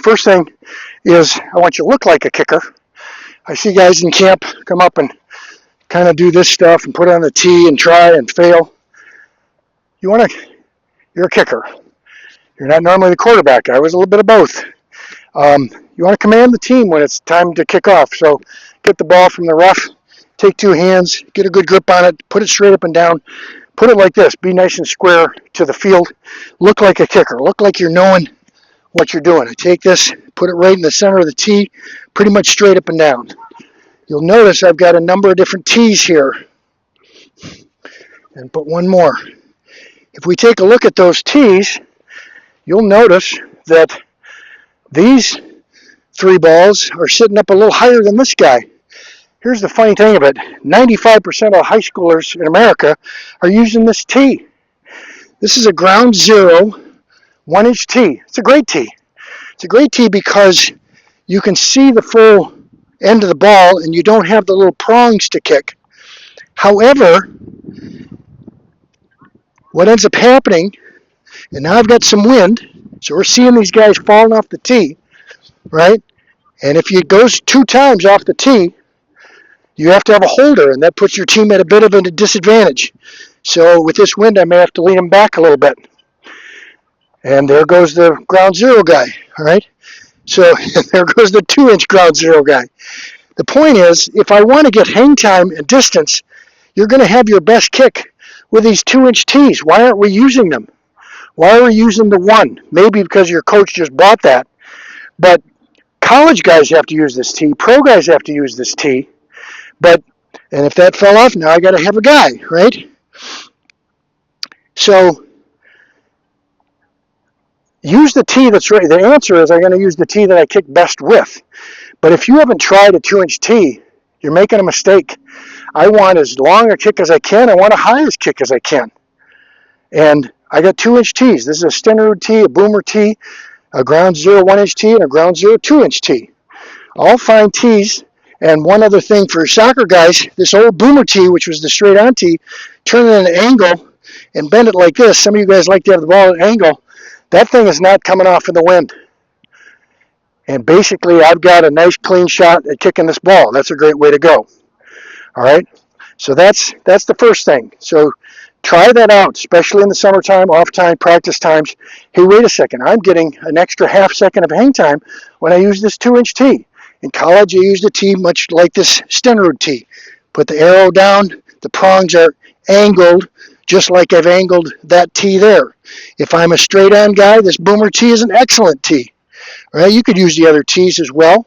First thing is I want you to look like a kicker. I see guys in camp come up and kind of do this stuff and put on the tee and try and fail. You're a kicker. You're not normally the quarterback. I was a little bit of both. You want to command the team when it's time to kick off. So get the ball from the rough, take two hands, get a good grip on it, put it straight up and down. Put it like this. Be nice and square to the field. Look like a kicker. Look like you're knowing what you're doing. I take this, put it right in the center of the tee, pretty much straight up and down. You'll notice I've got a number of different tees here. And put one more. If we take a look at those tees, you'll notice that these three balls are sitting up a little higher than this guy. Here's the funny thing of it. 95% of high schoolers in America are using this tee. This is a ground zero 1-inch tee. It's a great tee. It's a great tee because you can see the full end of the ball and you don't have the little prongs to kick. However, what ends up happening, and now I've got some wind, so we're seeing these guys falling off the tee, right? And if it goes 2 times off the tee, you have to have a holder, and that puts your team at a bit of a disadvantage. So with this wind, I may have to lean them back a little bit. And there goes the ground zero guy, all right? So there goes the 2-inch ground zero guy. The point is, if I want to get hang time and distance, you're going to have your best kick with these 2-inch tees. Why aren't we using them? Why are we using the 1? Maybe because your coach just bought that. But college guys have to use this tee. Pro guys have to use this tee. And if that fell off, now I got to have a guy, right? So use the tee that's right. The answer is I'm going to use the tee that I kick best with. But if you haven't tried a 2-inch tee, you're making a mistake. I want as long a kick as I can. I want a highest kick as I can. And I got 2-inch tees. This is a Stenrud tee, a Boomer tee, a ground zero 1-inch tee, and a ground zero 2-inch tee. All fine tees. And one other thing for soccer guys, this old Boomer tee, which was the straight on tee, turn it at an angle and bend it like this. Some of you guys like to have the ball at an angle. That thing is not coming off in the wind. And basically, I've got a nice clean shot at kicking this ball. That's a great way to go. All right? So that's the first thing. So try that out, especially in the summertime, off time, practice times. Hey, wait a second. I'm getting an extra half second of hang time when I use this 2-inch tee. In college, I used a tee much like this Stenrud tee. Put the arrow down. The prongs are angled just like I've angled that tee there. If I'm a straight-on guy, this Boomer tee is an excellent tee. Right? You could use the other tees as well.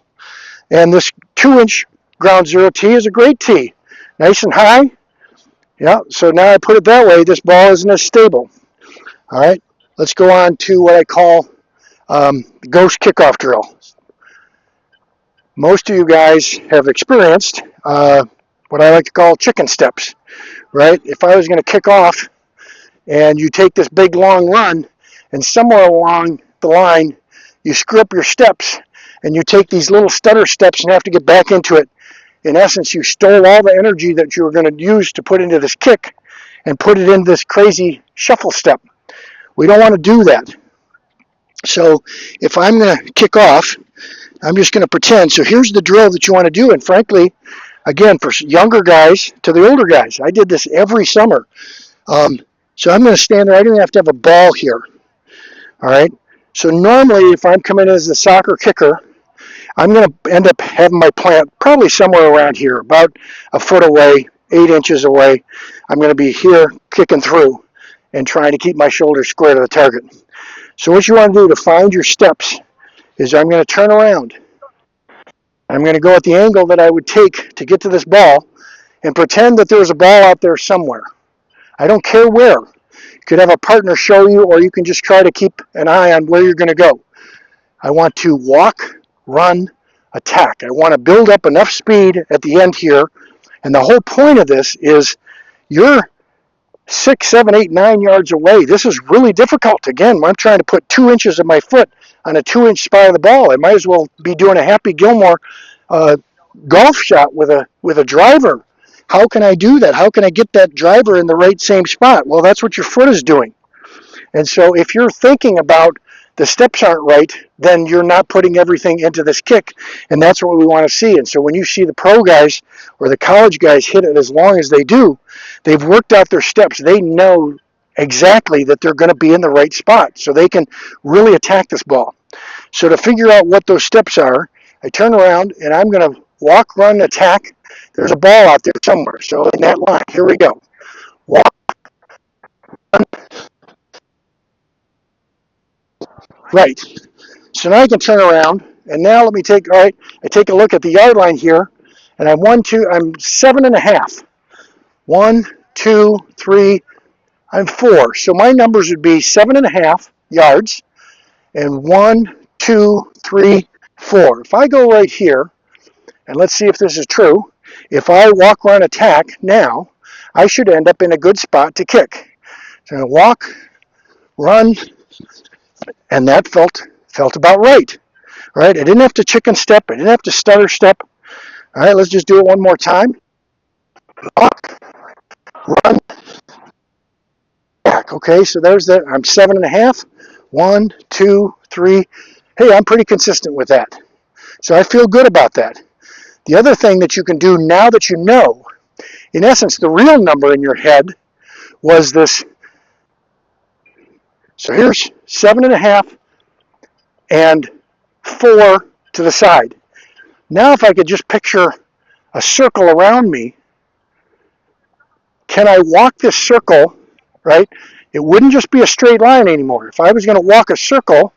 And this 2-inch ground zero tee is a great tee. Nice and high. Yeah, so now I put it that way, this ball isn't as stable. All right, let's go on to what I call Ghost Kickoff Drill. Most of you guys have experienced what I like to call chicken steps, right? If I was going to kick off and you take this big long run and somewhere along the line you screw up your steps and you take these little stutter steps and have to get back into it, in essence, you stole all the energy that you were going to use to put into this kick and put it into this crazy shuffle step. We don't want to do that. So if I'm going to kick off, I'm just going to pretend. So here's the drill that you want to do. And frankly, again, for younger guys to the older guys, I did this every summer. So I'm going to stand there. I don't have to have a ball here. All right. So normally, if I'm coming in as a soccer kicker, I'm going to end up having my plant probably somewhere around here, about a foot away, 8 inches away. I'm going to be here kicking through and trying to keep my shoulders square to the target. So what you want to do to find your steps is I'm going to turn around. I'm going to go at the angle that I would take to get to this ball and pretend that there's a ball out there somewhere. I don't care where. You could have a partner show you, or you can just try to keep an eye on where you're going to go. I want to walk, run, attack. I want to build up enough speed at the end here. And the whole point of this is you're 6, 7, 8, 9 yards away. This is really difficult. Again, when I'm trying to put 2 inches of my foot on a 2-inch spot of the ball, I might as well be doing a Happy Gilmore golf shot with a driver. How can I do that? How can I get that driver in the right same spot? Well, that's what your foot is doing. And so if you're thinking about the steps aren't right, then you're not putting everything into this kick, and that's what we want to see. And so when you see the pro guys or the college guys hit it as long as they do, they've worked out their steps. They know exactly that they're going to be in the right spot, so they can really attack this ball. So to figure out what those steps are, I turn around and I'm going to walk, run, attack. There's a ball out there somewhere. So in that line, here we go. Walk, run, right. So now I can turn around, and now let me take, all right, I take a look at the yard line here, and I'm 7.5. 1, 2, 3, I'm 4. So my numbers would be 7.5 yards, and 1, 2, 3, 4. If I go right here, and let's see if this is true, if I walk, run, attack now, I should end up in a good spot to kick. So I walk, run, and that felt about right. Right? I didn't have to chicken step. I didn't have to stutter step. All right, let's just do it one more time. Walk, run, back. Okay, so there's that. I'm 7.5. 1, 2, 3. Hey, I'm pretty consistent with that. So I feel good about that. The other thing that you can do now that you know, in essence, the real number in your head was this. So here's 7.5 and 4 to the side. Now if I could just picture a circle around me, can I walk this circle, right? It wouldn't just be a straight line anymore. If I was going to walk a circle,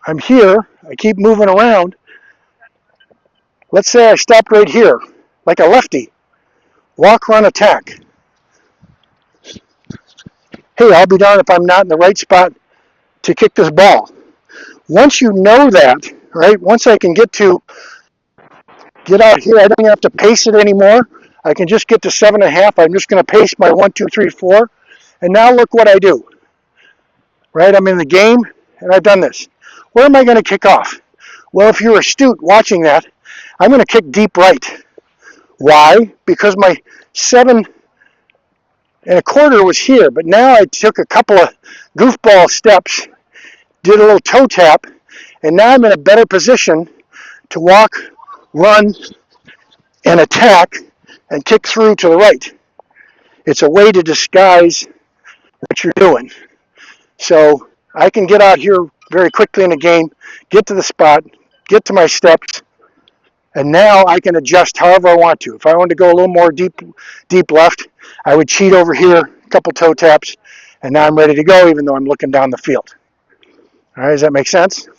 I'm here, I keep moving around. Let's say I stopped right here, like a lefty. Walk, run, attack. Hey, I'll be darned if I'm not in the right spot to kick this ball. Once you know that, right, once I can get out here, I don't have to pace it anymore. I can just get to 7.5. I'm just going to pace my 1, 2, 3, 4. And now look what I do. Right, I'm in the game, and I've done this. Where am I going to kick off? Well, if you're astute watching that, I'm going to kick deep right. Why? Because my 7.25 was here, but now I took a couple of goofball steps, did a little toe tap, and now I'm in a better position to walk, run, and attack, and kick through to the right. It's a way to disguise what you're doing. So I can get out here very quickly in the game, get to the spot, get to my steps, and now I can adjust however I want to. If I wanted to go a little more deep left, I would cheat over here, a couple toe taps, and now I'm ready to go even though I'm looking down the field. All right, does that make sense?